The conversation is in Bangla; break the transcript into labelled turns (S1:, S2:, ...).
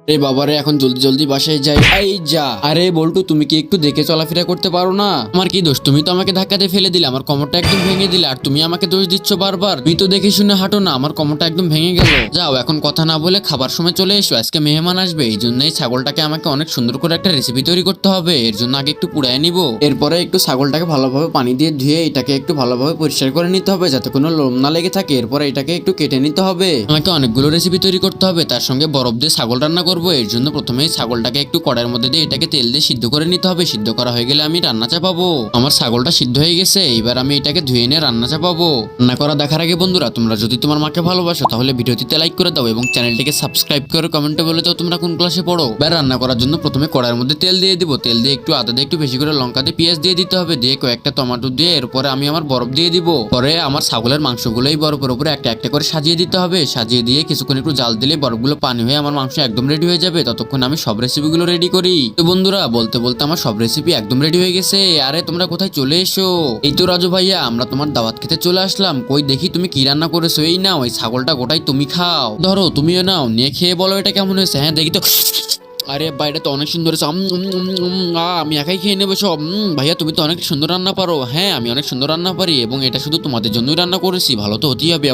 S1: রে বাবারে, এখন জলদি জলদি বাসায় যাই। এই যা। আরে বল্টু, তুমি কি একটু দেখে চলাফেরা করতে পারো না? আমার কি দোষ? তুমি তো আমাকে ধাক্কা দিয়ে ফেলে দিলে, আমার কোমরটা একদম ভেঙে দিলে, আর তুমি আমাকে দোষ দিচ্ছ বারবার। তুমি তো দেখে শুনে হাঁটো না, আমার কোমরটা একদম ভেঙে গেল। যাও, এখন কথা না বলে খাবার সময় চলে এসো, আজকে মেহমান আসবে। এই জন্যই ছাগলটাকে আমাকে অনেক সুন্দর করে একটা রেসিপি তৈরি করতে হবে। এর জন্য আগে একটু পুড়ায় নিব, এরপরে একটু ছাগলটাকে ভালোভাবে পানি দিয়ে ধুয়ে এটাকে একটু ভালোভাবে পরিষ্কার করে নিতে হবে, যাতে কোনো লোম না লেগে থাকে। এরপরে এটাকে একটু কেটে নিতে হবে। আমাকে অনেকগুলো রেসিপি তৈরি করতে হবে, তার সঙ্গে বরফ দিয়ে ছাগল রান্না করবো। এর জন্য প্রথমেই ছাগলটাকে একটু কড়াইয়ের মধ্যে দিয়ে এটাকে তেল দিয়ে সিদ্ধ করে নিতে হবে। সিদ্ধ করা হয়ে গেলে আমি রান্না চাপাবো। আমার ছাগলটা সিদ্ধ হয়ে গেছে, এবার আমি এটাকে ধুয়ে নিয়ে রান্না চাপাবো। রান্না করা দেখার আগে বন্ধুরা, তোমরা যদি তোমার মাকে ভালোবাসো তাহলে ভিডিওটিতে লাইক করে দাও এবং চ্যানেলটিকে সাবস্ক্রাইব করে কমেন্টে বলে দাও তোমরা কোন ক্লাসে পড়ো। এবার রান্না করার জন্য প্রথমে কড়াইয়ের মধ্যে তেল দিয়ে দিব। তেল দিয়ে একটু আদা দিয়ে একটু বেশি করে লঙ্কা দিয়ে পেঁয়াজ দিয়ে দিতে হবে, দিয়ে কয়েকটা টমেটো দিয়ে এরপরে আমি আমার বরফ দিয়ে দিব। পরে আমার ছাগলের মাংসগুলোই বরফের উপরে একটা একটা করে সাজিয়ে দিতে হবে। সাজিয়ে দিয়ে কিছুক্ষণ একটু জাল দিলে বরফগুলো পানি হয়ে আমার মাংস একদম রেডি হয়ে যাবে। ততক্ষণ আমি সব রেসিপিগুলো রেডি করি। তো বন্ধুরা, বলতে বলতে আমার সব রেসিপি একদম রেডি হয়ে গেছে। আরে তোমরা কোথায় চলে এসো? এই তো রাজু ভাইয়া, আমরা তোমার দাওয়াত খেতে চলে আসলাম। কই দেখি তুমি কি রান্না করেছো। এই নাও, ওই ছাগলটা গোটাই তুমি খাও। ধরো, তুমিও নাও, নিয়ে খেয়ে বলো এটা কেমন হয়েছে। হ্যাঁ দেখি তো। আরে বাইরে তো অনেক সুন্দর হয়েছে। আমি একাই খেয়ে নেবো সব। ভাইয়া, তুমি তো অনেক সুন্দর রান্না পারো। হ্যাঁ, আমি অনেক সুন্দর রান্না পারি এবং এটা শুধু তোমাদের জন্যই রান্না করেছি, ভালো তো হতেই হবে।